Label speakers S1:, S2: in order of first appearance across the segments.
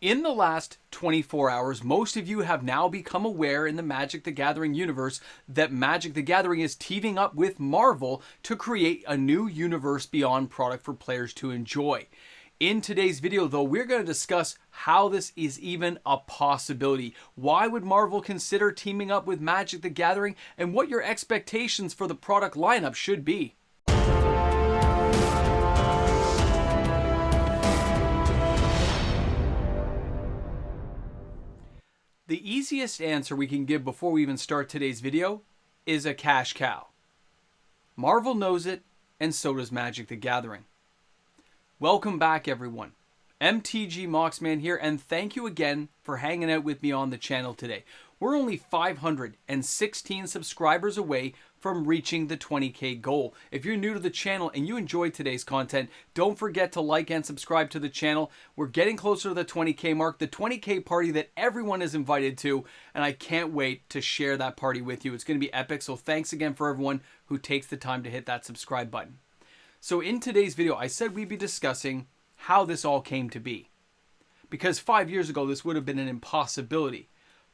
S1: In the last 24 hours, most of you have now become aware in the Magic the Gathering universe that Magic the Gathering is teaming up with Marvel to create a new universe beyond product for players to enjoy. In today's video, though, we're going to discuss how this is even a possibility. Why would Marvel consider teaming up with Magic the Gathering, and what your expectations for the product lineup should be. The easiest answer we can give before we even start today's video is a cash cow. Marvel knows it, and so does Magic the Gathering. Welcome back, everyone. MTG Moxman here, and thank you again for hanging out with me on the channel today. We're only 516 subscribers away from reaching the 20K goal. If you're new to the channel and you enjoyed today's content, don't forget to like and subscribe to the channel. We're getting closer to the 20K mark, the 20K party that everyone is invited to, and I can't wait to share that party with you. It's going to be epic, so thanks again for everyone who takes the time to hit that subscribe button. So in today's video, I said we'd be discussing how this all came to be. Because 5 years ago, this would have been an impossibility.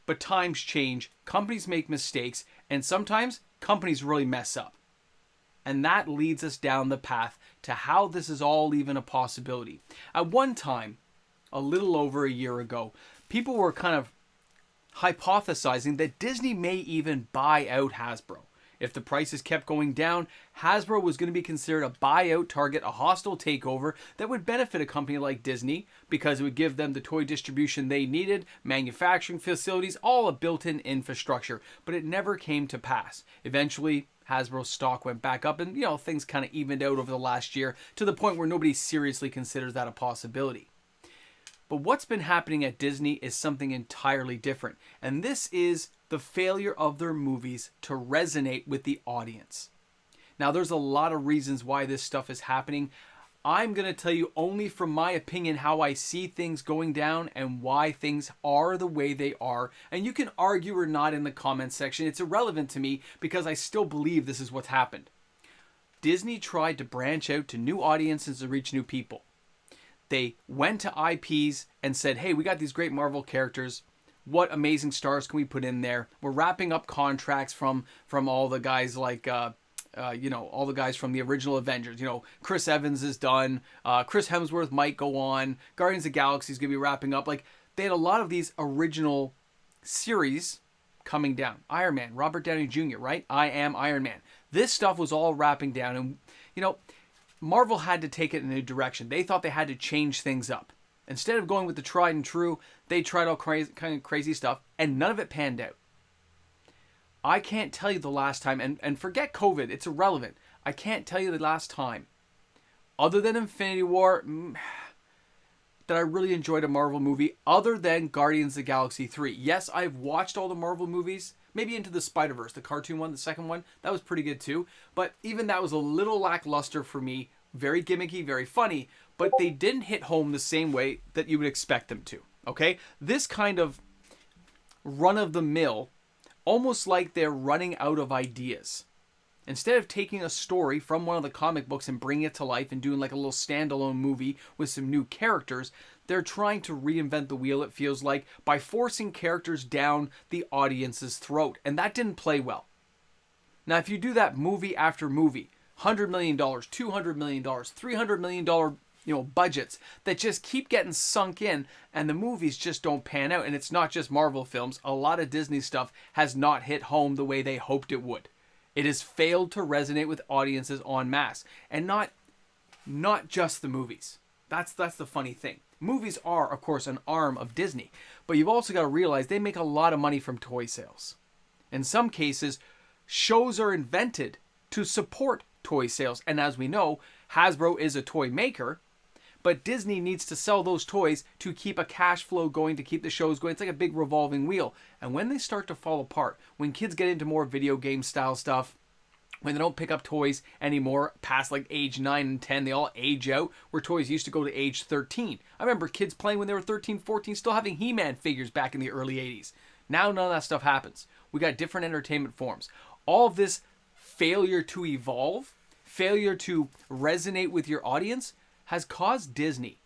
S1: But times change, companies make mistakes, and sometimes companies really mess up. And that leads us down the path to how this is all even a possibility. At one time, a little over a year ago, people were kind of hypothesizing that Disney may even buy out Hasbro. If the prices kept going down, Hasbro was going to be considered a buyout target, a hostile takeover that would benefit a company like Disney because it would give them the toy distribution they needed, manufacturing facilities, all a built-in infrastructure. But it never came to pass. Eventually, Hasbro's stock went back up and, things kind of evened out over the last year to the point where nobody seriously considers that a possibility. But what's been happening at Disney is something entirely different. And this is the failure of their movies to resonate with the audience. Now, there's a lot of reasons why this stuff is happening. I'm going to tell you only from my opinion how I see things going down and why things are the way they are. And you can argue or not in the comments section. It's irrelevant to me because I still believe this is what's happened. Disney tried to branch out to new audiences to reach new people. They went to IPs and said, hey, we got these great Marvel characters. What amazing stars can we put in there? We're wrapping up contracts from all the guys like, all the guys from the original Avengers. Chris Evans is done. Chris Hemsworth might go on. Guardians of the Galaxy is going to be wrapping up. Like, they had a lot of these original series coming down. Iron Man, Robert Downey Jr., right? I am Iron Man. This stuff was all wrapping down. And, Marvel had to take it in a new direction. They thought they had to change things up. Instead of going with the tried and true, they tried all kind of crazy stuff, and none of it panned out. I can't tell you the last time, and forget COVID, it's irrelevant. I can't tell you the last time, other than Infinity War, that I really enjoyed a Marvel movie, other than Guardians of the Galaxy 3. Yes, I've watched all the Marvel movies, maybe Into the Spider-Verse, the cartoon one, the second one. That was pretty good too. But even that was a little lackluster for me. Very gimmicky, very funny. But they didn't hit home the same way that you would expect them to. Okay? This kind of run-of-the-mill, almost like they're running out of ideas. Instead of taking a story from one of the comic books and bringing it to life and doing like a little standalone movie with some new characters, they're trying to reinvent the wheel, it feels like, by forcing characters down the audience's throat. And that didn't play well. Now, if you do that movie after movie, $100 million, $200 million, $300 million, budgets that just keep getting sunk in, and the movies just don't pan out. And it's not just Marvel films. A lot of Disney stuff has not hit home the way they hoped it would. It has failed to resonate with audiences en masse, and not just the movies. That's the funny thing. Movies are, of course, an arm of Disney, but you've also got to realize they make a lot of money from toy sales. In some cases, shows are invented to support toy sales, and as we know, Hasbro is a toy maker, but Disney needs to sell those toys to keep a cash flow going, to keep the shows going. It's like a big revolving wheel. And when they start to fall apart, when kids get into more video game style stuff, when they don't pick up toys anymore past like age 9 and 10, they all age out, where toys used to go to age 13. I remember kids playing when they were 13, 14, still having He-Man figures back in the early 80s. Now none of that stuff happens. We got different entertainment forms. All of this failure to evolve, failure to resonate with your audience, has caused Disney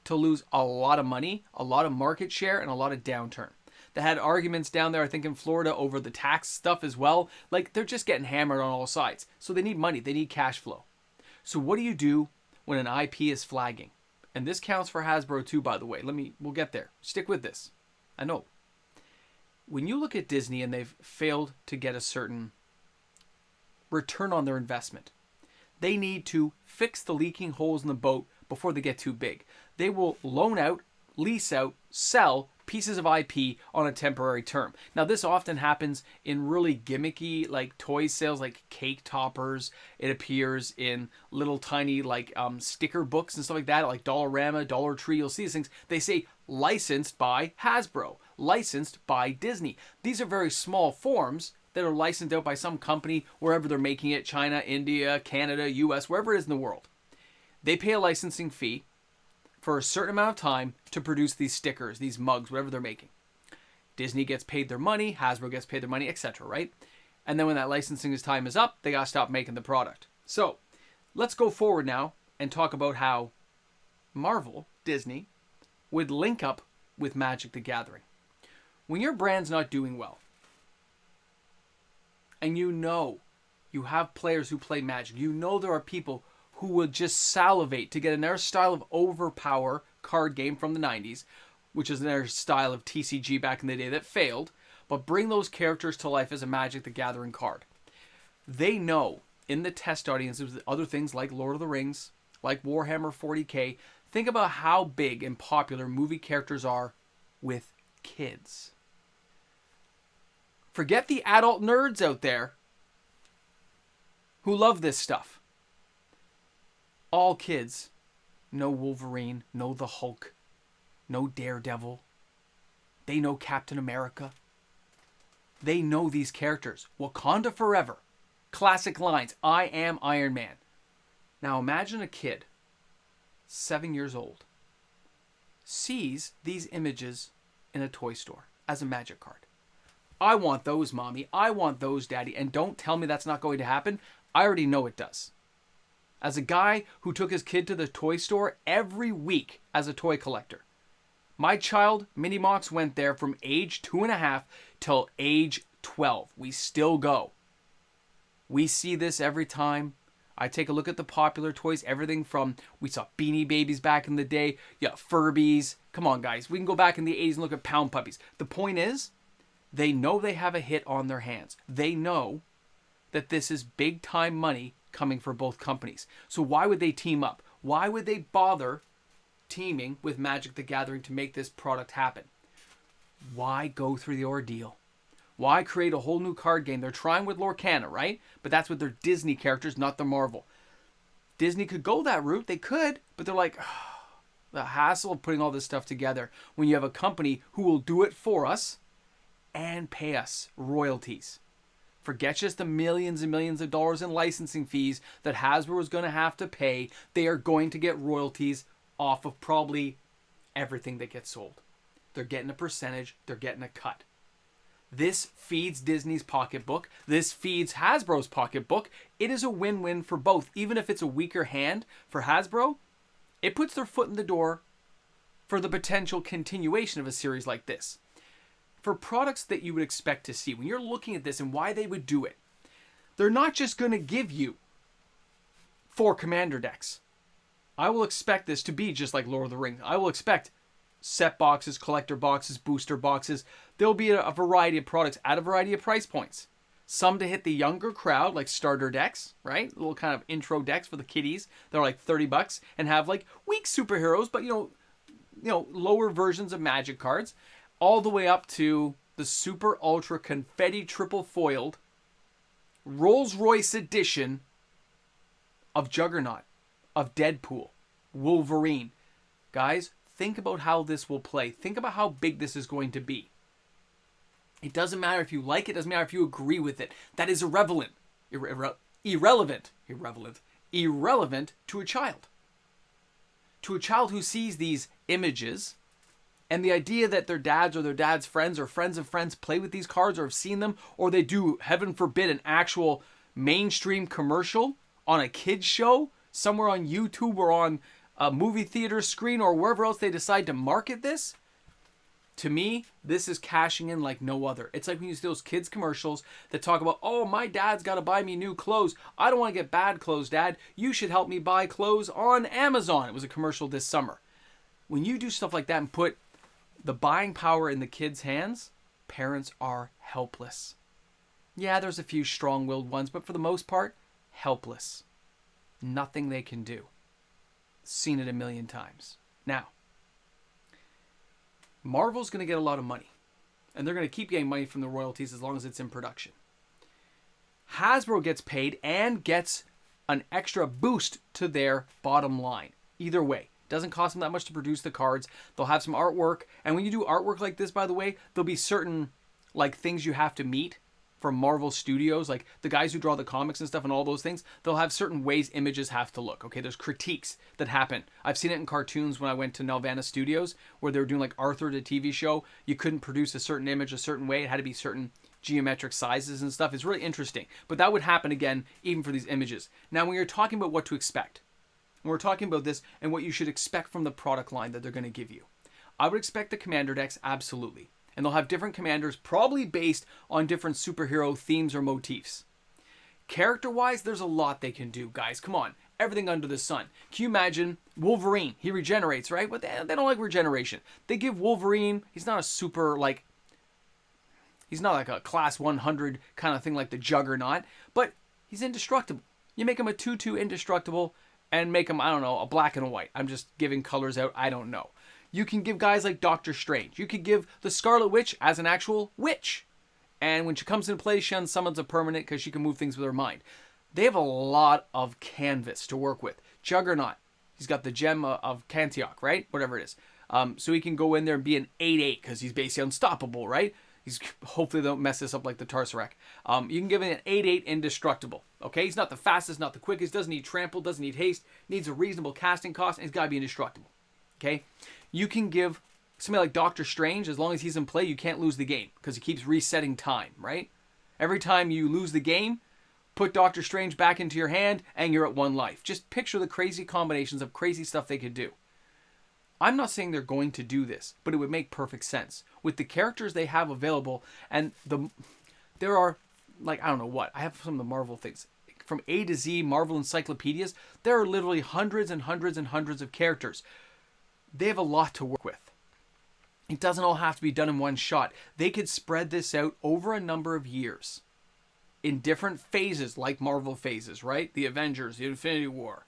S1: to lose a lot of money, a lot of market share, and a lot of downturn. They had arguments down there, I think in Florida, over the tax stuff as well. Like, they're just getting hammered on all sides. So they need money. They need cash flow. So what do you do when an IP is flagging? And this counts for Hasbro too, by the way. We'll get there. Stick with this. I know. When you look at Disney and they've failed to get a certain return on their investment, they need to fix the leaking holes in the boat before they get too big. They will loan out, lease out, sell pieces of IP on a temporary term. Now, this often happens in really gimmicky, like toy sales, like cake toppers. It appears in little tiny, like sticker books and stuff like that, like Dollarama, Dollar Tree. You'll see these things. They say licensed by Hasbro, licensed by Disney. These are very small forms that are licensed out by some company wherever they're making it, China, India, Canada, US, wherever it is in the world. They pay a licensing fee for a certain amount of time to produce these stickers, these mugs, whatever they're making. Disney gets paid their money, Hasbro gets paid their money, etc., right? And then when that licensing time is up, they got to stop making the product. So let's go forward now and talk about how Marvel, Disney, would link up with Magic the Gathering. When your brand's not doing well, and you know you have players who play Magic, you know there are people who would just salivate to get in their style of overpower card game from the 90s, which is their style of TCG back in the day that failed, but bring those characters to life as a Magic the Gathering card. They know in the test audiences, other things like Lord of the Rings, like Warhammer 40K, think about how big and popular movie characters are with kids. Forget the adult nerds out there who love this stuff. All kids know Wolverine, know the Hulk, know Daredevil. They know Captain America. They know these characters. Wakanda forever. Classic lines. I am Iron Man. Now imagine a kid, 7 years old, sees these images in a toy store as a Magic card. I want those, Mommy. I want those, Daddy. And don't tell me that's not going to happen. I already know it does. As a guy who took his kid to the toy store every week as a toy collector, my child, Minnie Mox, went there from age 2.5 till age 12. We still go. We see this every time. I take a look at the popular toys, everything from, we saw Beanie Babies back in the day, Furbies. Come on, guys. We can go back in the 80s and look at Pound Puppies. The point is, they know they have a hit on their hands. They know that this is big time money coming for both companies. So why would they team up? Why would they bother teaming with Magic the Gathering to make this product happen? Why go through the ordeal? Why create a whole new card game? They're trying with Lorcana, right? But that's with their Disney characters, not the Marvel. Disney could go that route. They could, but they're like, the hassle of putting all this stuff together when you have a company who will do it for us and pay us royalties. Forget just the millions and millions of dollars in licensing fees that Hasbro is going to have to pay. They are going to get royalties off of probably everything that gets sold. They're getting a percentage. They're getting a cut. This feeds Disney's pocketbook. This feeds Hasbro's pocketbook. It is a win-win for both. Even if it's a weaker hand for Hasbro, it puts their foot in the door for the potential continuation of a series like this. For products that you would expect to see, when you're looking at this and why they would do it, they're not just going to give you 4 commander decks. I will expect this to be just like Lord of the Rings. I will expect set boxes, collector boxes, booster boxes. There'll be a variety of products at a variety of price points. Some to hit the younger crowd, like starter decks, right? Little kind of intro decks for the kiddies. They're like $30 and have like weak superheroes, but you know, lower versions of Magic cards. All the way up to the super ultra confetti triple foiled Rolls Royce edition of Juggernaut, of Deadpool, Wolverine. Guys, think about how this will play. Think about how big this is going to be. It doesn't matter if you like it. It doesn't matter if you agree with it. That is irrelevant. Irrelevant to a child. To a child who sees these images and the idea that their dads or their dad's friends or friends of friends play with these cards or have seen them, or they do, heaven forbid, an actual mainstream commercial on a kid's show somewhere on YouTube or on a movie theater screen or wherever else they decide to market this, to me, this is cashing in like no other. It's like when you see those kids commercials that talk about, oh, my dad's got to buy me new clothes. I don't want to get bad clothes, Dad. You should help me buy clothes on Amazon. It was a commercial this summer. When you do stuff like that and put the buying power in the kids' hands, parents are helpless. Yeah, there's a few strong-willed ones, but for the most part, helpless. Nothing they can do. Seen it a million times. Now, Marvel's going to get a lot of money. And they're going to keep getting money from the royalties as long as it's in production. Hasbro gets paid and gets an extra boost to their bottom line. Either way. Doesn't cost them that much to produce the cards. They'll have some artwork. And when you do artwork like this, by the way, there'll be certain like things you have to meet from Marvel Studios, like the guys who draw the comics and stuff and all those things. They'll have certain ways images have to look. Okay, there's critiques that happen. I've seen it in cartoons when I went to Nelvana Studios, where they were doing like Arthur, the TV show. You couldn't produce a certain image a certain way. It had to be certain geometric sizes and stuff. It's really interesting. But that would happen again, even for these images. Now, when you're talking about what to expect, and we're talking about this and what you should expect from the product line that they're going to give you, I would expect the commander decks, absolutely. And they'll have different commanders, probably based on different superhero themes or motifs. Character-wise, there's a lot they can do, guys. Come on. Everything under the sun. Can you imagine Wolverine? He regenerates, right? But they don't like regeneration. They give Wolverine, he's not a super, like, he's not like a class 100 kind of thing like the Juggernaut, but he's indestructible. You make him a 2/2 indestructible and make him, I don't know, a black and a white. I'm just giving colors out. I don't know. You can give guys like Doctor Strange. You could give the Scarlet Witch as an actual witch. And when she comes into play, she unsummons a permanent because she can move things with her mind. They have a lot of canvas to work with. Juggernaut, he's got the gem of Cantioch, right? Whatever it is. So he can go in there and be an 8/8 because he's basically unstoppable, right? Hopefully they don't mess this up like the Tarsarak. You can give him an 8/8 indestructible. Okay, he's not the fastest, not the quickest, doesn't need trample, doesn't need haste, needs a reasonable casting cost, and he's got to be indestructible. Okay, you can give somebody like Doctor Strange, as long as he's in play, you can't lose the game because he keeps resetting time, right? Every time you lose the game, put Doctor Strange back into your hand and you're at 1 life. Just picture the crazy combinations of crazy stuff they could do. I'm not saying they're going to do this, but it would make perfect sense with the characters they have available. And there are, like, I don't know what, I have some of the Marvel things from A to Z, Marvel encyclopedias. There are literally hundreds and hundreds and hundreds of characters. They have a lot to work with. It doesn't all have to be done in one shot. They could spread this out over a number of years in different phases, like Marvel phases, right? The Avengers, the Infinity War.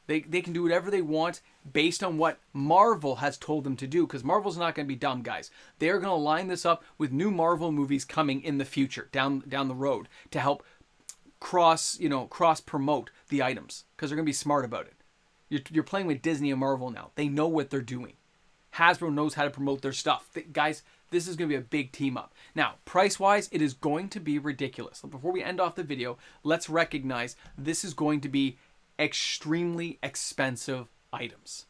S1: They can do whatever they want based on what Marvel has told them to do, because Marvel's not going to be dumb, guys. They're going to line this up with new Marvel movies coming in the future, down the road, to help cross promote the items, because they're going to be smart about it. You're playing with Disney and Marvel now. They know what they're doing. Hasbro knows how to promote their stuff. Guys, this is going to be a big team up. Now, price-wise, it is going to be ridiculous. Before we end off the video, let's recognize this is going to be extremely expensive items.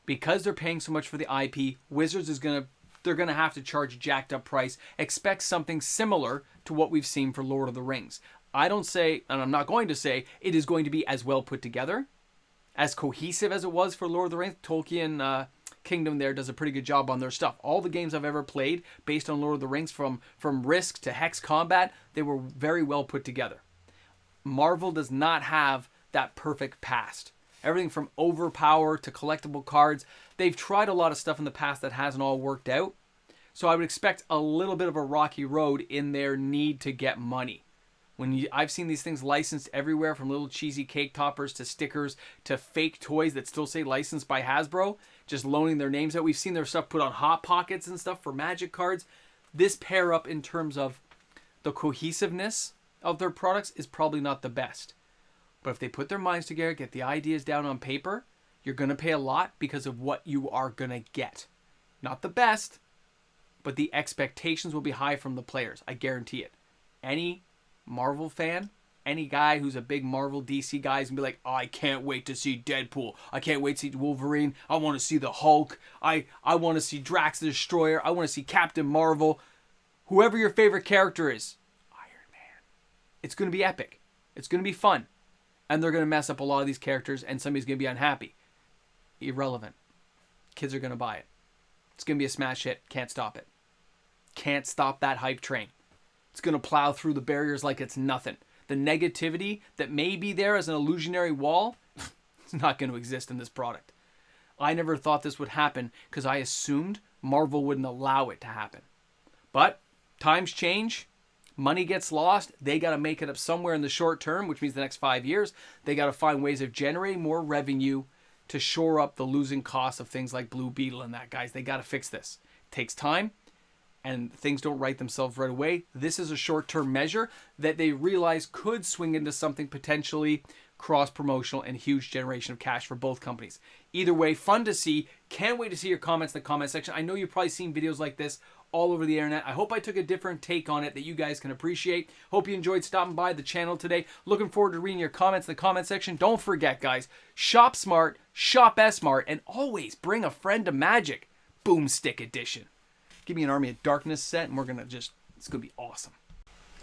S1: Because they're paying so much for the IP, Wizards they're going to have to charge a jacked up price. Expect something similar to what we've seen for Lord of the Rings. I don't say, and I'm not going to say, it is going to be as well put together, as cohesive as it was for Lord of the Rings. Tolkien Kingdom there does a pretty good job on their stuff. All the games I've ever played based on Lord of the Rings, from Risk to Hex Combat, they were very well put together. Marvel does not have that perfect past. Everything from overpower to collectible cards. They've tried a lot of stuff in the past that hasn't all worked out. So I would expect a little bit of a rocky road in their need to get money. I've seen these things licensed everywhere, from little cheesy cake toppers to stickers to fake toys that still say licensed by Hasbro, just loaning their names out. We've seen their stuff put on Hot Pockets and stuff for Magic cards. This pair up in terms of the cohesiveness of their products is probably not the best. But if they put their minds together, get the ideas down on paper, you're going to pay a lot because of what you are going to get. Not the best, but the expectations will be high from the players. I guarantee it. Any Marvel fan, any guy who's a big Marvel DC guy is going to be like, oh, I can't wait to see Deadpool. I can't wait to see Wolverine. I want to see the Hulk. I want to see Drax the Destroyer. I want to see Captain Marvel. Whoever your favorite character is. Iron Man. It's going to be epic. It's going to be fun. And they're going to mess up a lot of these characters, and somebody's going to be unhappy. irrelevant. Kids are going to buy it. It's going to be a smash hit. Can't stop it. Can't stop that hype train. It's going to plow through the barriers like it's nothing. The negativity that may be there as an illusionary wall, it's not going to exist in this product. I never thought this would happen because I assumed Marvel wouldn't allow it to happen. But times change. Money gets lost. They got to make it up somewhere in the short term, which means the next 5 years. They got to find ways of generating more revenue to shore up the losing costs of things like Blue Beetle and that, guys. They got to fix this. It takes time, and things don't right themselves right away. This is a short-term measure that they realize could swing into something potentially cross-promotional and huge generation of cash for both companies. Either way, fun to see. Can't wait to see your comments in the comment section. I know you've probably seen videos like this all over the internet. I hope I took a different take on it that you guys can appreciate. Hope you enjoyed stopping by the channel today. Looking forward to reading your comments in the comment section. Don't forget, guys, shop smart, shop S-Mart, and always bring a friend to Magic. Boomstick Edition. Give me an Army of Darkness set, and it's going to be awesome.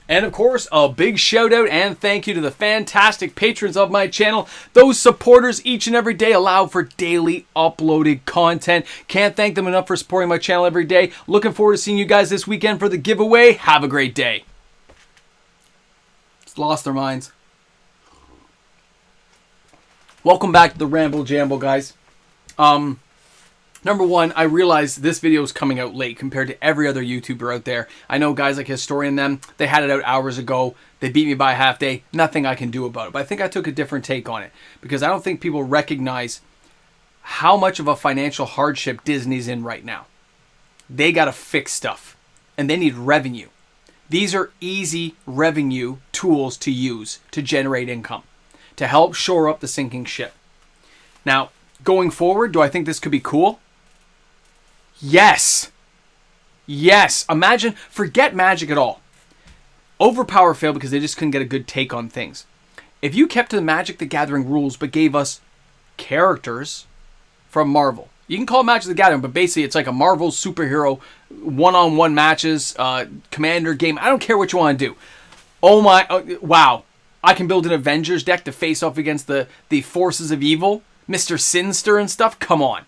S1: And of course, a big shout out and thank you to the fantastic patrons of my channel. Those supporters each and every day allow for daily uploaded content. Can't thank them enough for supporting my channel every day. Looking forward to seeing you guys this weekend for the giveaway. Have a great day. It's lost their minds. Welcome back to the Ramble Jamble, guys. Number one, I realize this video is coming out late compared to every other YouTuber out there. I know guys like Historian them, they had it out hours ago. They beat me by a half day. Nothing I can do about it. But I think I took a different take on it because I don't think people recognize how much of a financial hardship Disney's in right now. They got to fix stuff and they need revenue. These are easy revenue tools to use to generate income, to help shore up the sinking ship. Now, going forward, do I think this could be cool? Yes. Yes. Imagine, forget Magic at all. Overpower failed because they just couldn't get a good take on things. If you kept to the Magic the Gathering rules but gave us characters from Marvel. You can call it Magic the Gathering, but basically it's like a Marvel superhero one-on-one matches, commander game. I don't care what you want to do. Oh my, wow. I can build an Avengers deck to face off against the forces of evil. Mr. Sinister and stuff. Come on.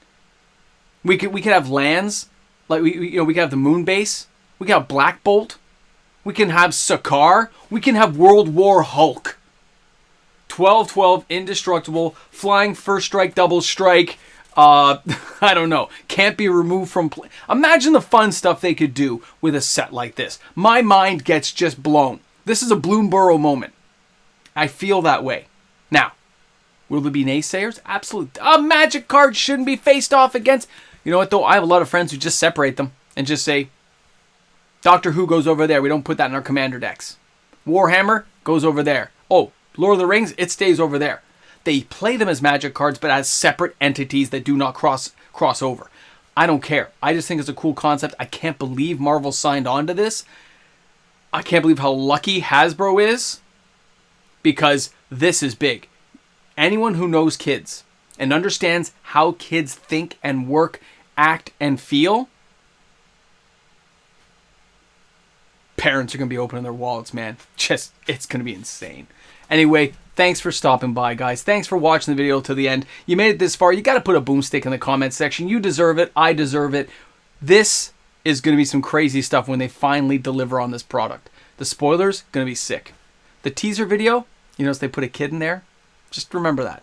S1: We could have lands, like we could have the Moon Base. We could have Black Bolt. We can have Sakaar. We can have World War Hulk. 12/12 indestructible, flying first strike, double strike. I don't know. Can't be removed from play. Imagine the fun stuff they could do with a set like this. My mind gets just blown. This is a Bloomburrow moment. I feel that way. Now, will there be naysayers? Absolutely. A Magic card shouldn't be faced off against. You know what, though? I have a lot of friends who just separate them and just say, Doctor Who goes over there. We don't put that in our commander decks. Warhammer goes over there. Oh, Lord of the Rings, it stays over there. They play them as Magic cards, but as separate entities that do not cross over. I don't care. I just think it's a cool concept. I can't believe Marvel signed on to this. I can't believe how lucky Hasbro is, because this is big. Anyone who knows kids and understands how kids think and work, act and feel, parents are going to be opening their wallets, man. It's going to be insane. Anyway, thanks for stopping by, guys. Thanks for watching the video to the end. You made it this far. You got to put a boomstick in the comment section. You deserve it. I deserve it. This is going to be some crazy stuff when they finally deliver on this product. The spoilers, going to be sick. The teaser video, you notice they put a kid in there? Just remember that.